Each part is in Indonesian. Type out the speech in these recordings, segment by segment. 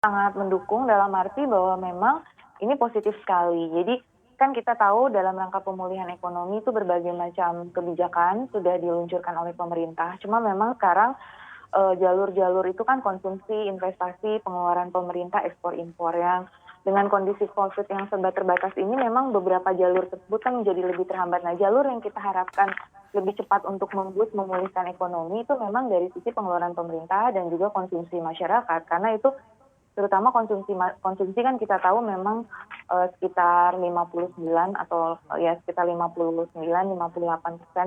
sangat mendukung dalam arti bahwa memang ini positif sekali. Jadi kan kita tahu dalam rangka pemulihan ekonomi itu berbagai macam kebijakan sudah diluncurkan oleh pemerintah. Cuma memang sekarang jalur-jalur itu kan konsumsi, investasi, pengeluaran pemerintah, ekspor impor yang dengan kondisi COVID yang serba terbatas ini memang beberapa jalur tersebut kan menjadi lebih terhambat. Nah, jalur yang kita harapkan lebih cepat untuk memulihkan ekonomi itu memang dari sisi pengeluaran pemerintah dan juga konsumsi masyarakat. Karena itu terutama konsumsi kan kita tahu memang sekitar 59 atau ya sekitar 59-58%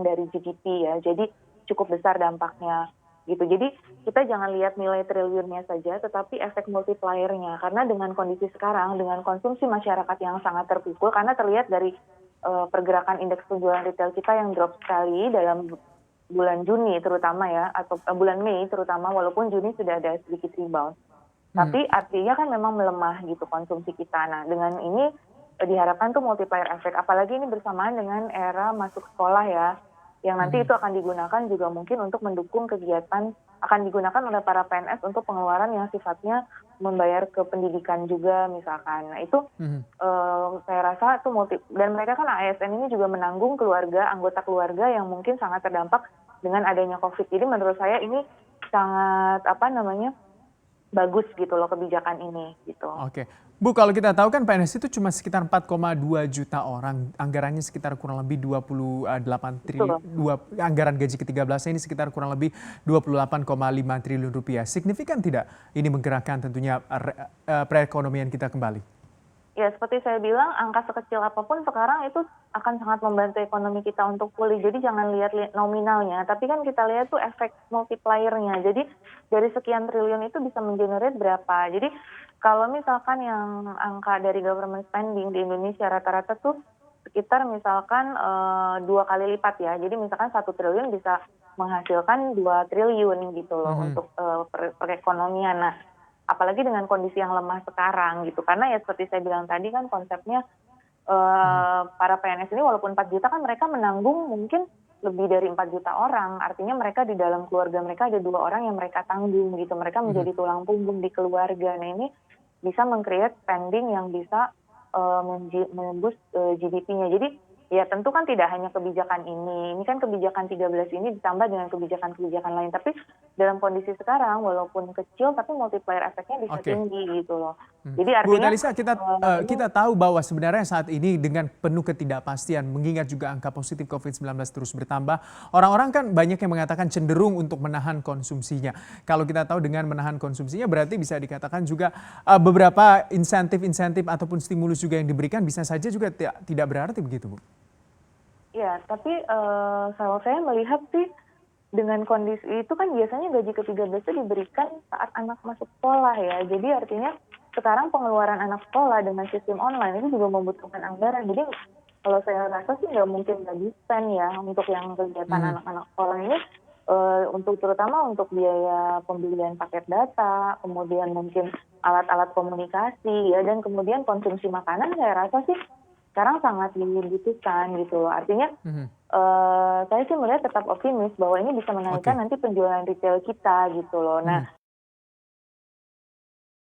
dari GDP ya. Jadi cukup besar dampaknya gitu. Jadi kita jangan lihat nilai triliunnya saja, tetapi efek multipliernya. Karena dengan kondisi sekarang, dengan konsumsi masyarakat yang sangat terpukul, karena terlihat dari pergerakan indeks penjualan retail kita yang drop sekali dalam bulan Juni terutama ya, atau bulan Mei terutama, walaupun Juni sudah ada sedikit rebound. Tapi artinya kan memang melemah gitu konsumsi kita. Nah, dengan ini diharapkan tuh multiplier efek. Apalagi ini bersamaan dengan era masuk sekolah ya, yang nanti itu akan digunakan juga mungkin untuk mendukung kegiatan, akan digunakan oleh para PNS untuk pengeluaran yang sifatnya membayar ke pendidikan juga misalkan. Nah itu saya rasa itu dan mereka kan ASN ini juga menanggung anggota keluarga yang mungkin sangat terdampak dengan adanya COVID. Jadi menurut saya ini sangat bagus gitu loh kebijakan ini gitu. Oke. Bu, kalau kita tahu kan PNS itu cuma sekitar 4,2 juta orang, anggarannya sekitar kurang lebih 28 triliun, anggaran gaji ke-13 ini sekitar kurang lebih 28,5 triliun rupiah. Signifikan tidak ini menggerakkan tentunya perekonomian kita kembali? Ya, seperti saya bilang, angka sekecil apapun sekarang itu akan sangat membantu ekonomi kita untuk pulih. Jadi jangan lihat nominalnya, tapi kan kita lihat tuh efek multipliernya. Jadi dari sekian triliun itu bisa mengenerate berapa. Jadi kalau misalkan yang angka dari government spending di Indonesia rata-rata tuh sekitar misalkan 2 kali lipat ya. Jadi misalkan 1 triliun bisa menghasilkan 2 triliun gitu loh untuk perekonomian. Nah, apalagi dengan kondisi yang lemah sekarang gitu. Karena ya seperti saya bilang tadi kan konsepnya para PNS ini walaupun 4 juta kan mereka menanggung mungkin lebih dari 4 juta orang. Artinya mereka di dalam keluarga mereka ada 2 orang yang mereka tanggung gitu. Mereka menjadi tulang punggung di keluarga. Nah ini bisa meng-create spending yang bisa menembus GDP-nya. Jadi ya tentu kan tidak hanya kebijakan ini kan kebijakan 13 ini ditambah dengan kebijakan-kebijakan lain. Tapi dalam kondisi sekarang walaupun kecil tapi multiplier efeknya bisa tinggi gitu loh. Jadi artinya Bu Talisa, kita tahu bahwa sebenarnya saat ini dengan penuh ketidakpastian, mengingat juga angka positif COVID-19 terus bertambah, orang-orang kan banyak yang mengatakan cenderung untuk menahan konsumsinya. Kalau kita tahu dengan menahan konsumsinya berarti bisa dikatakan juga beberapa insentif-insentif ataupun stimulus juga yang diberikan bisa saja juga tidak berarti begitu, Bu? Ya, tapi kalau saya melihat sih dengan kondisi itu kan biasanya gaji ke-13 itu diberikan saat anak masuk sekolah ya. Jadi artinya sekarang pengeluaran anak sekolah dengan sistem online itu juga membutuhkan anggaran. Jadi kalau saya rasa sih nggak mungkin nggak di-spend ya untuk yang kegiatan anak-anak sekolah ini, terutama untuk biaya pembelian paket data, kemudian mungkin alat-alat komunikasi ya, dan kemudian konsumsi makanan saya rasa sih sekarang sangat dibutuhkan gitu loh. Artinya saya sih melihat tetap optimis bahwa ini bisa menaikkan nanti penjualan retail kita gitu loh. Nah